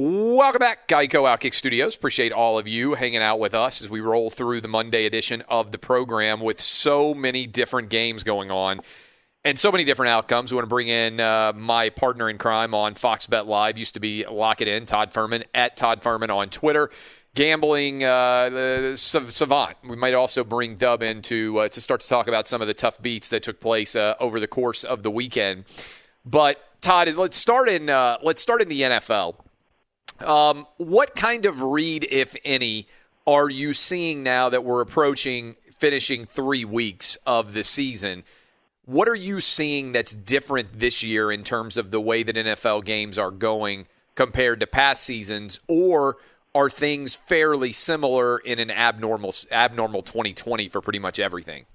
Welcome back, Geico Outkick Studios. Appreciate all of you hanging out with us as we roll through the Monday edition of the program with so many different games going on and so many different outcomes. We want to bring in my partner in crime on Fox Bet Live, used to be Lock It In, Todd Fuhrman, at Todd Fuhrman on Twitter. Gambling savant. We might also bring Dub in to start to talk about some of the tough beats that took place over the course of the weekend. But Todd, let's start in the NFL. What kind of read, if any, are you seeing now that we're finishing 3 weeks of the season? What are you seeing that's different this year in terms of the way that NFL games are going compared to past seasons, or are things fairly similar in an abnormal 2020 for pretty much everything?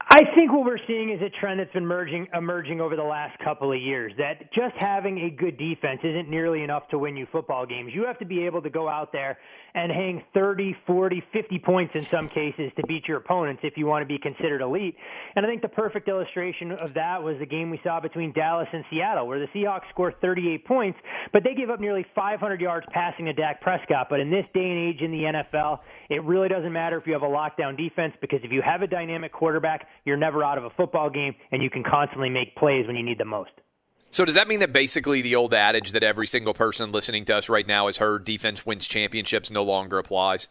I think what we're seeing is a trend that's been emerging over the last couple of years, that just having a good defense isn't nearly enough to win you football games. You have to be able to go out there and hang 30, 40, 50 points in some cases to beat your opponents if you want to be considered elite. And I think the perfect illustration of that was the game we saw between Dallas and Seattle, where the Seahawks scored 38 points, but they gave up nearly 500 yards passing to Dak Prescott. But in this day and age in the NFL, it really doesn't matter if you have a lockdown defense, because if you have a dynamic quarterback, you're never out of a football game, and you can constantly make plays when you need them most. So does that mean that basically the old adage that every single person listening to us right now has heard, defense wins championships, no longer applies?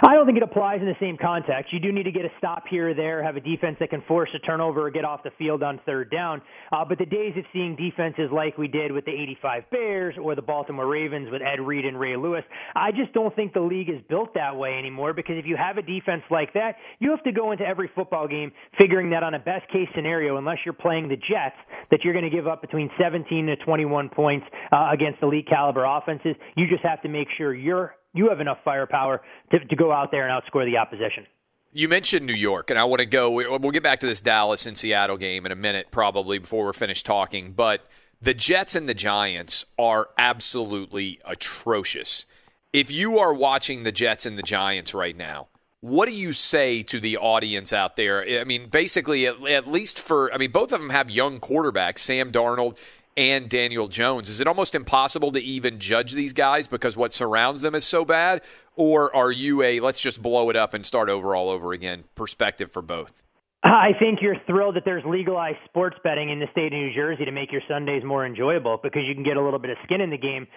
I don't think it applies in the same context. You do need to get a stop here or there, have a defense that can force a turnover or get off the field on third down. But the days of seeing defenses like we did with the 85 Bears or the Baltimore Ravens with Ed Reed and Ray Lewis, I just don't think the league is built that way anymore, because if you have a defense like that, you have to go into every football game figuring that on a best-case scenario, unless you're playing the Jets, that you're going to give up between 17 to 21 points against elite-caliber offenses. You just have to make sure you have enough firepower to go out there and outscore the opposition. You mentioned New York, and I want to go. We'll get back to this Dallas and Seattle game in a minute, probably, before we're finished talking. But the Jets and the Giants are absolutely atrocious. If you are watching the Jets and the Giants right now, what do you say to the audience out there? I mean, basically, at least both of them have young quarterbacks, Sam Darnold and Daniel Jones. Is it almost impossible to even judge these guys because what surrounds them is so bad? Or are you let's just blow it up and start over all over again perspective for both? I think you're thrilled that there's legalized sports betting in the state of New Jersey to make your Sundays more enjoyable, because you can get a little bit of skin in the game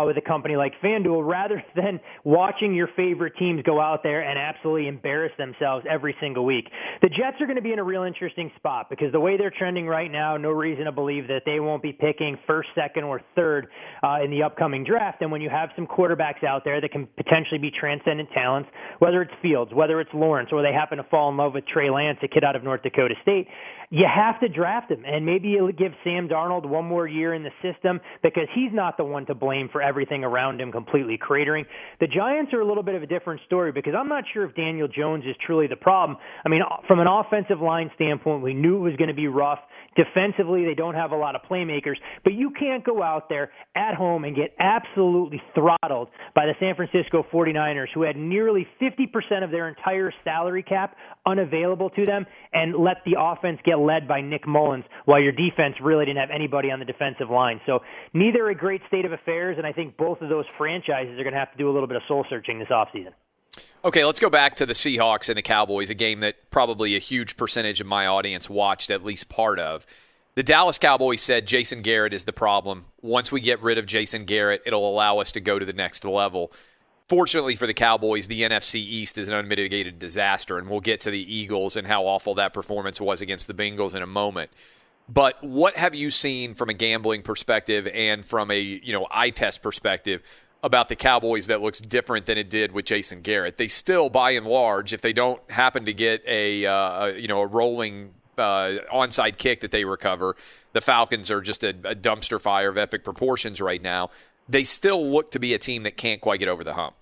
with a company like FanDuel, rather than watching your favorite teams go out there and absolutely embarrass themselves every single week. The Jets are going to be in a real interesting spot, because the way they're trending right now, no reason to believe that they won't be picking first, second, or third in the upcoming draft. And when you have some quarterbacks out there that can potentially be transcendent talents, whether it's Fields, whether it's Lawrence, or they happen to fall in love with Trey Lance, a kid out of North Dakota State, you have to draft him. And maybe you'll give Sam Darnold one more year in the system, because he's not the one to blame for everything around him completely cratering. The Giants are a little bit of a different story, because I'm not sure if Daniel Jones is truly the problem. I mean, from an offensive line standpoint, we knew it was going to be rough. Defensively, they don't have a lot of playmakers, but you can't go out there at home and get absolutely throttled by the San Francisco 49ers, who had nearly 50% of their entire salary cap unavailable to them, and let the offense get led by Nick Mullins, while your defense really didn't have anybody on the defensive line. So neither a great state of affairs, and I think both of those franchises are going to have to do a little bit of soul-searching this offseason. Okay, let's go back to the Seahawks and the Cowboys, a game that probably a huge percentage of my audience watched at least part of. The Dallas Cowboys said Jason Garrett is the problem. Once we get rid of Jason Garrett, it'll allow us to go to the next level. Fortunately for the Cowboys, the NFC East is an unmitigated disaster, and we'll get to the Eagles and how awful that performance was against the Bengals in a moment. But what have you seen from a gambling perspective and from a eye test perspective about the Cowboys that looks different than it did with Jason Garrett? They still, by and large, if they don't happen to get a rolling onside kick that they recover, the Falcons are just a dumpster fire of epic proportions right now. They still look to be a team that can't quite get over the hump.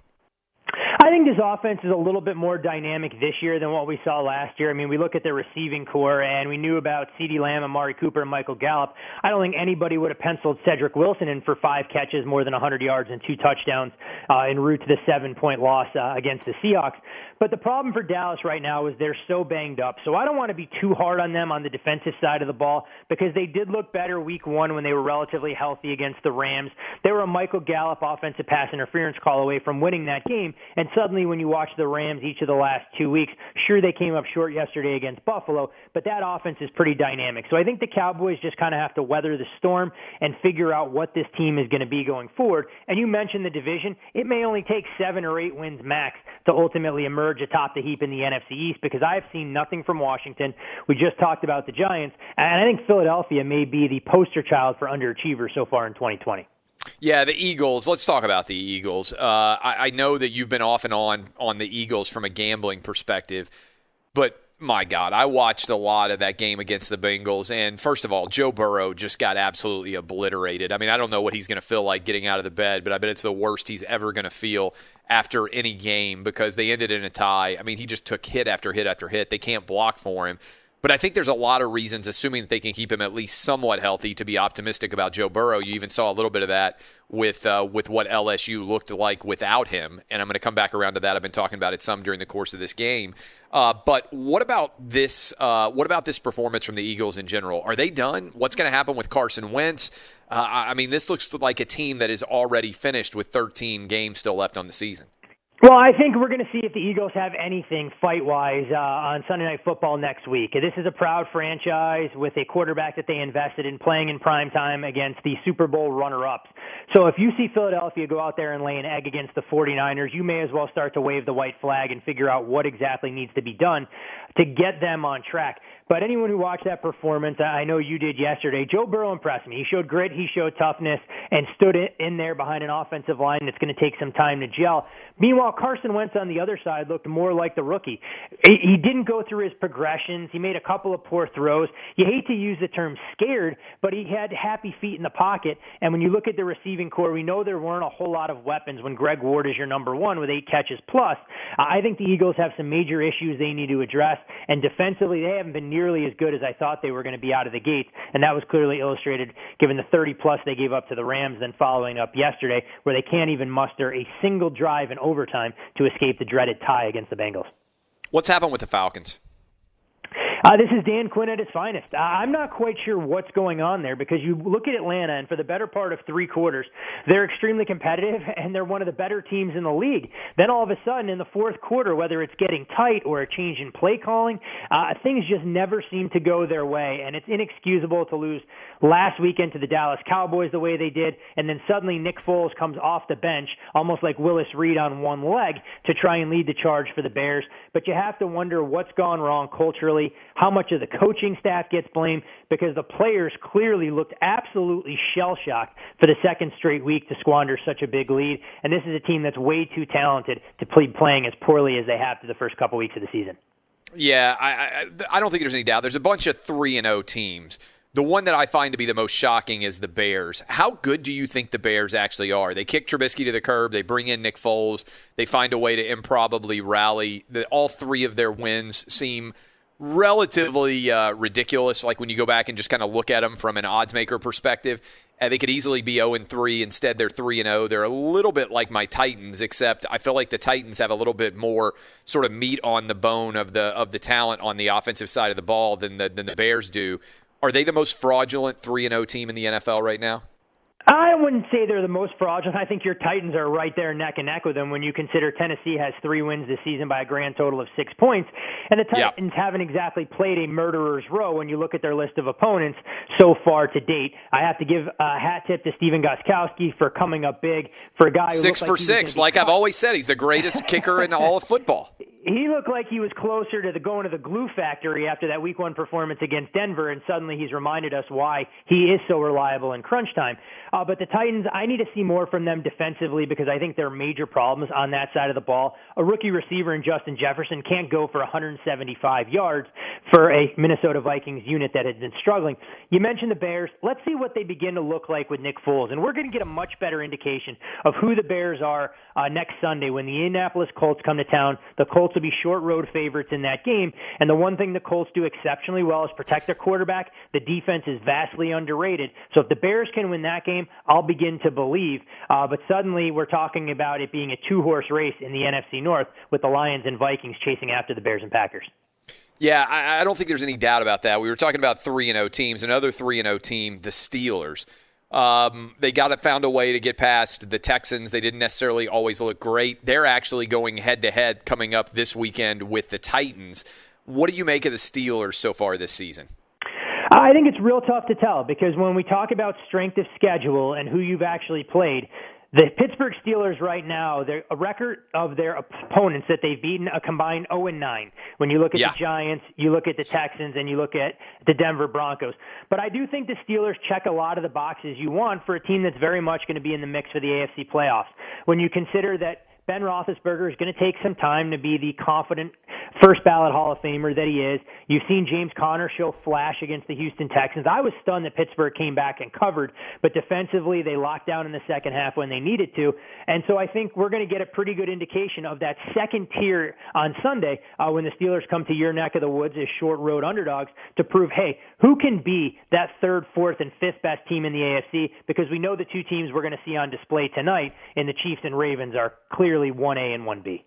I think think this offense is a little bit more dynamic this year than what we saw last year. I mean, we look at their receiving core, and we knew about CeeDee Lamb, Amari Cooper, and Michael Gallup. I don't think anybody would have penciled Cedric Wilson in for 5 catches, more than 100 yards, and 2 touchdowns en route to the 7-point loss against the Seahawks. But the problem for Dallas right now is they're so banged up. So I don't want to be too hard on them on the defensive side of the ball, because they did look better week 1 when they were relatively healthy against the Rams. They were a Michael Gallup offensive pass interference call away from winning that game. And suddenly when you watch the Rams each of the last 2 weeks, sure, they came up short yesterday against Buffalo, but that offense is pretty dynamic. So I think the Cowboys just kind of have to weather the storm and figure out what this team is going to be going forward. And you mentioned the division. It may only take 7 or 8 wins max to ultimately emerge atop the heap in the NFC East, because I have seen nothing from Washington. We just talked about the Giants, and I think Philadelphia may be the poster child for underachievers so far in 2020. Yeah, the Eagles. Let's talk about the Eagles. I know that you've been off and on the Eagles from a gambling perspective, but my God, I watched a lot of that game against the Bengals, and first of all, Joe Burrow just got absolutely obliterated. I mean, I don't know what he's going to feel like getting out of the bed, but I bet it's the worst he's ever going to feel after any game, because they ended in a tie. I mean, he just took hit after hit after hit. They can't block for him. But I think there's a lot of reasons, assuming that they can keep him at least somewhat healthy, to be optimistic about Joe Burrow. You even saw a little bit of that with what LSU looked like without him, and I'm going to come back around to that. I've been talking about it some during the course of this game. But what about this? What about this performance from the Eagles in general? Are they done? What's going to happen with Carson Wentz? I mean, this looks like a team that is already finished with 13 games still left on the season. Well, I think we're going to see if the Eagles have anything fight-wise on Sunday Night Football next week. This is a proud franchise with a quarterback that they invested in playing in prime time against the Super Bowl runner-ups. So if you see Philadelphia go out there and lay an egg against the 49ers, you may as well start to wave the white flag and figure out what exactly needs to be done to get them on track. But anyone who watched that performance, I know you did yesterday, Joe Burrow impressed me. He showed grit, he showed toughness, and stood in there behind an offensive line that's going to take some time to gel. Meanwhile, Carson Wentz on the other side looked more like the rookie. He didn't go through his progressions. He made a couple of poor throws. You hate to use the term scared, but he had happy feet in the pocket. And when you look at the receiving core, we know there weren't a whole lot of weapons when Greg Ward is your number one with 8 catches plus. I think the Eagles have some major issues they need to address, and defensively they haven't been nearly as good as I thought they were going to be out of the gate, and that was clearly illustrated given the 30-plus they gave up to the Rams, then following up yesterday where they can't even muster a single drive in overtime to escape the dreaded tie against the Bengals. What's happened with the Falcons? This is Dan Quinn at his finest. I'm not quite sure what's going on there, because you look at Atlanta, and for the better part of 3 quarters, they're extremely competitive, and they're one of the better teams in the league. Then all of a sudden, in the 4th quarter, whether it's getting tight or a change in play calling, things just never seem to go their way, and it's inexcusable to lose last weekend to the Dallas Cowboys the way they did, and then suddenly Nick Foles comes off the bench, almost like Willis Reed on one leg, to try and lead the charge for the Bears. But you have to wonder what's gone wrong culturally, how much of the coaching staff gets blamed, because the players clearly looked absolutely shell-shocked for the 2nd straight week to squander such a big lead. And this is a team that's way too talented to be playing as poorly as they have through the first couple weeks of the season. Yeah, I don't think there's any doubt. There's a bunch of 3-0 teams. The one that I find to be the most shocking is the Bears. How good do you think the Bears actually are? They kick Trubisky to the curb. They bring in Nick Foles. They find a way to improbably rally. All 3 of their wins seem relatively ridiculous, like when you go back and just kind of look at them from an odds-maker perspective. They could easily be 0-3. Instead, they're 3-0. They're a little bit like my Titans, except I feel like the Titans have a little bit more sort of meat on the bone of the talent on the offensive side of the ball than the Bears do. Are they the most fraudulent 3-0 team in the NFL right now? I wouldn't say they're the most fraudulent. I think your Titans are right there neck and neck with them when you consider Tennessee has 3 wins this season by a grand total of 6 points. And the Titans haven't exactly played a murderer's row when you look at their list of opponents so far to date. I have to give a hat tip to Steven Gostkowski for coming up big for a guy who 6 for 6. Like I've always said, he's the greatest kicker in all of football. He looked like he was closer to going to the glue factory after that Week 1 performance against Denver, and suddenly he's reminded us why he is so reliable in crunch time. But the Titans, I need to see more from them defensively because I think there are major problems on that side of the ball. A rookie receiver in Justin Jefferson can't go for 175 yards for a Minnesota Vikings unit that has been struggling. You mentioned the Bears. Let's see what they begin to look like with Nick Foles, and we're going to get a much better indication of who the Bears are next Sunday when the Indianapolis Colts come to town. The Colts will be short road favorites in that game, and the one thing the Colts do exceptionally well is protect their quarterback. The defense is vastly underrated. So if the Bears can win that game, I'll begin to believe. But suddenly we're talking about it being a two-horse race in the NFC North with the Lions and Vikings chasing after the Bears and Packers. Yeah, I don't think there's any doubt about that. We were talking about 3-0 teams. Another 3-0 team, the Steelers. They found a way to get past the Texans. They didn't necessarily always look great. They're actually going head-to-head coming up this weekend with the Titans. What do you make of the Steelers so far this season? I think it's real tough to tell because when we talk about strength of schedule and who you've actually played, the Pittsburgh Steelers right now, a record of their opponents that they've beaten a combined 0-9. When you look at the Giants, you look at the Texans, and you look at the Denver Broncos. But I do think the Steelers check a lot of the boxes you want for a team that's very much going to be in the mix for the AFC playoffs. When you consider that Ben Roethlisberger is going to take some time to be the confident first ballot Hall of Famer that he is. You've seen James Conner show flash against the Houston Texans. I was stunned that Pittsburgh came back and covered, but defensively they locked down in the second half when they needed to. And so I think we're going to get a pretty good indication of that second tier on Sunday when the Steelers come to your neck of the woods as short road underdogs to prove, hey, who can be that third, fourth, and fifth best team in the AFC? Because we know the two teams we're going to see on display tonight in the Chiefs and Ravens are clearly 1A and 1B.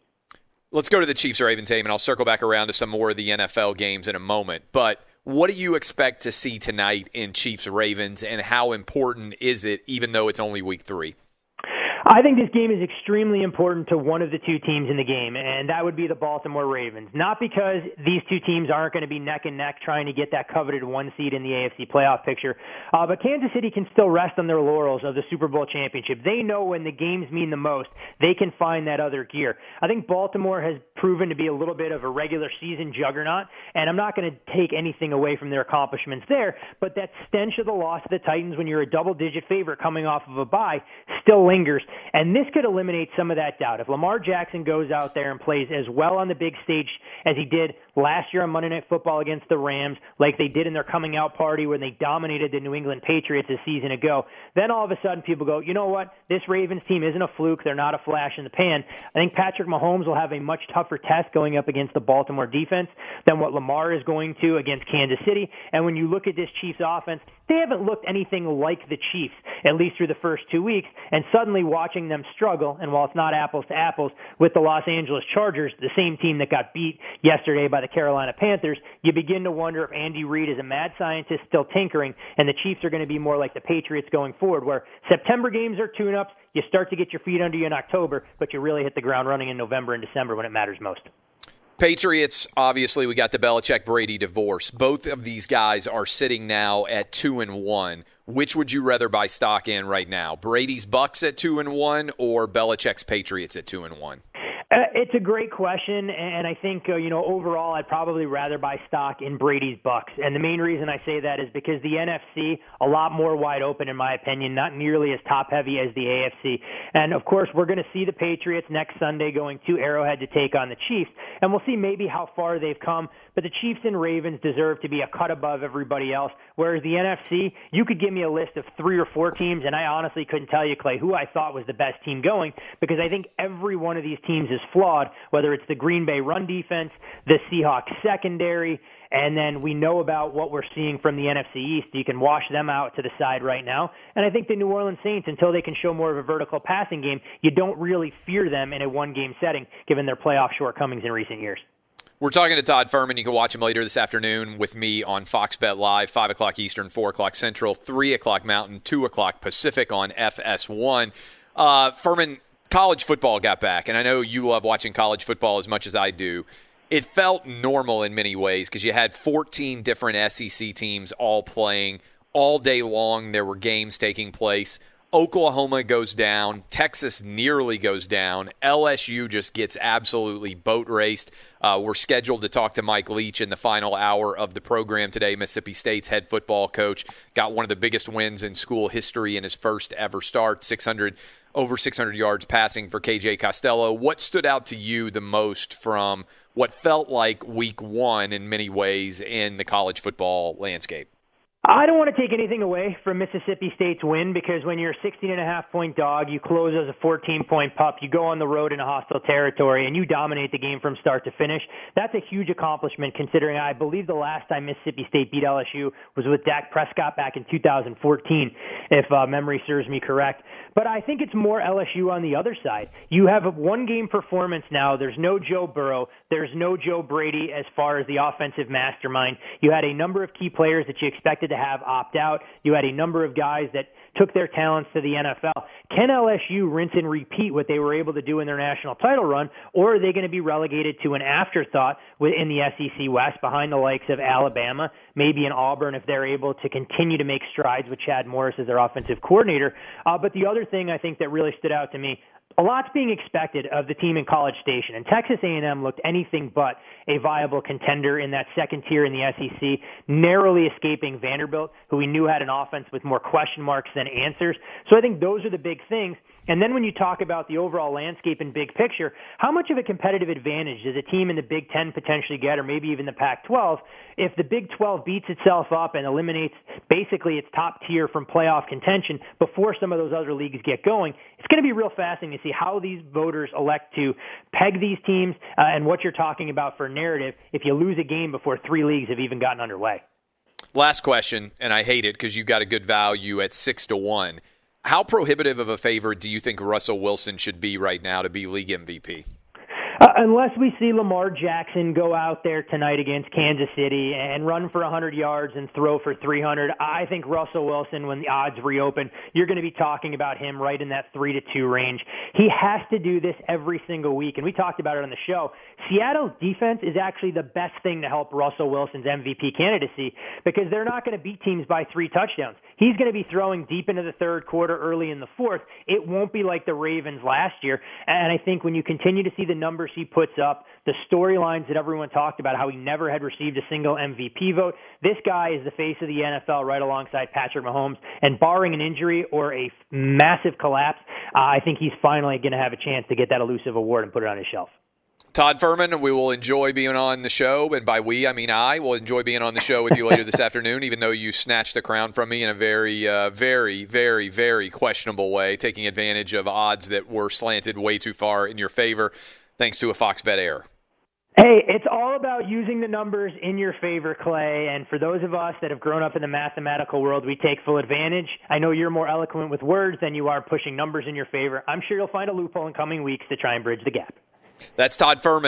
Let's go to the Chiefs-Ravens game, and I'll circle back around to some more of the NFL games in a moment. But what do you expect to see tonight in Chiefs-Ravens, and how important is it, even though it's only Week 3? I think this game is extremely important to one of the two teams in the game, and that would be the Baltimore Ravens. Not because these two teams aren't going to be neck and neck trying to get that coveted one seed in the AFC playoff picture, but Kansas City can still rest on their laurels of the Super Bowl championship. They know when the games mean the most, they can find that other gear. I think Baltimore has proven to be a little bit of a regular season juggernaut, and I'm not going to take anything away from their accomplishments there, but that stench of the loss to the Titans when you're a double-digit favorite coming off of a bye still lingers. And this could eliminate some of that doubt. If Lamar Jackson goes out there and plays as well on the big stage as he did last year on Monday Night Football against the Rams, like they did in their coming out party when they dominated the New England Patriots a season ago, then all of a sudden people go, you know what, this Ravens team isn't a fluke. They're not a flash in the pan. I think Patrick Mahomes will have a much tougher test going up against the Baltimore defense than what Lamar is going to against Kansas City. And when you look at this Chiefs offense, they haven't looked anything like the Chiefs, at least through the first 2 weeks, and suddenly watching them struggle, and while it's not apples to apples, with the Los Angeles Chargers, the same team that got beat yesterday by the Carolina Panthers, you begin to wonder if Andy Reid is a mad scientist still tinkering, and the Chiefs are going to be more like the Patriots going forward, where September games are tune-ups, you start to get your feet under you in October, but you really hit the ground running in November and December when it matters most. Patriots, obviously, we got the Belichick-Brady divorce. Both of these guys are sitting now at 2-1. Which would you rather buy stock in right now? Brady's Bucks at 2-1 or Belichick's Patriots at 2-1? It's a great question, and I think, overall I'd probably rather buy stock in Brady's Bucks. And the main reason I say that is because the NFC, a lot more wide open in my opinion, not nearly as top-heavy as the AFC. And, of course, we're going to see the Patriots next Sunday going to Arrowhead to take on the Chiefs, and we'll see maybe how far they've come. But the Chiefs and Ravens deserve to be a cut above everybody else, whereas the NFC, you could give me a list of 3 or 4 teams, and I honestly couldn't tell you, Clay, who I thought was the best team going, because I think every one of these teams is flawed, whether it's the Green Bay run defense, the Seahawks secondary, and then we know about what we're seeing from the NFC East. You can wash them out to the side right now. And I think the New Orleans Saints, until they can show more of a vertical passing game, you don't really fear them in a one-game setting, given their playoff shortcomings in recent years. We're talking to Todd Fuhrman. You can watch him later this afternoon with me on Fox Bet Live, 5 o'clock Eastern, 4 o'clock Central, 3 o'clock Mountain, 2 o'clock Pacific on FS1. Fuhrman, college football got back, and I know you love watching college football as much as I do. It felt normal in many ways because you had 14 different SEC teams all playing all day long. There were games taking place. Oklahoma goes down. Texas nearly goes down. LSU just gets absolutely boat raced. We're scheduled to talk to Mike Leach in the final hour of the program today. Mississippi State's head football coach got one of the biggest wins in school history in his first ever start, over 600 yards passing for KJ Costello. What stood out to you the most from what felt like week one in many ways in the college football landscape? I don't want to take anything away from Mississippi State's win because when you're a 16.5-point dog, you close as a 14-point pup, you go on the road in a hostile territory, and you dominate the game from start to finish. That's a huge accomplishment considering I believe the last time Mississippi State beat LSU was with Dak Prescott back in 2014, if memory serves me correct. But I think it's more LSU on the other side. You have a one-game performance now. There's no Joe Burrow. There's no Joe Brady as far as the offensive mastermind. You had a number of key players that you expected to have opt out. You had a number of guys that took their talents to the NFL. Can LSU rinse and repeat what they were able to do in their national title run, or are they going to be relegated to an afterthought in the SEC West behind the likes of Alabama, maybe in Auburn if they're able to continue to make strides with Chad Morris as their offensive coordinator? But the other thing I think that really stood out to me, a lot's being expected of the team in College Station, and Texas A&M looked anything but a viable contender in that second tier in the SEC, narrowly escaping Vanderbilt, who we knew had an offense with more question marks than answers. So I think those are the big things. And then when you talk about the overall landscape and big picture, how much of a competitive advantage does a team in the Big Ten potentially get, or maybe even the Pac-12, if the Big 12 beats itself up and eliminates basically its top tier from playoff contention before some of those other leagues get going? It's going to be real fascinating to see how these voters elect to peg these teams and what you're talking about for narrative if you lose a game before three leagues have even gotten underway. Last question, and I hate it because you got a good value at 6-1. How prohibitive of a favorite do you think Russell Wilson should be right now to be league MVP? Unless we see Lamar Jackson go out there tonight against Kansas City and run for 100 yards and throw for 300, I think Russell Wilson, when the odds reopen, you're going to be talking about him right in that 3-2 range. He has to do this every single week, and we talked about it on the show. Seattle's defense is actually the best thing to help Russell Wilson's MVP candidacy because they're not going to beat teams by 3 touchdowns. He's going to be throwing deep into the third quarter, early in the fourth. It won't be like the Ravens last year, and I think when you continue to see the numbers he puts up, the storylines that everyone talked about, how he never had received a single MVP vote, this guy is the face of the NFL right alongside Patrick Mahomes, and barring an injury or a massive collapse, I think he's finally going to have a chance to get that elusive award and put it on his shelf. Todd Fuhrman, we will enjoy being on the show, and by we, I mean I will enjoy being on the show with you later this afternoon, even though you snatched the crown from me in a very, very, very, very questionable way, taking advantage of odds that were slanted way too far in your favor, thanks to a Fox Bet error. Hey, it's all about using the numbers in your favor, Clay, and for those of us that have grown up in the mathematical world, we take full advantage. I know you're more eloquent with words than you are pushing numbers in your favor. I'm sure you'll find a loophole in coming weeks to try and bridge the gap. That's Todd Fuhrman.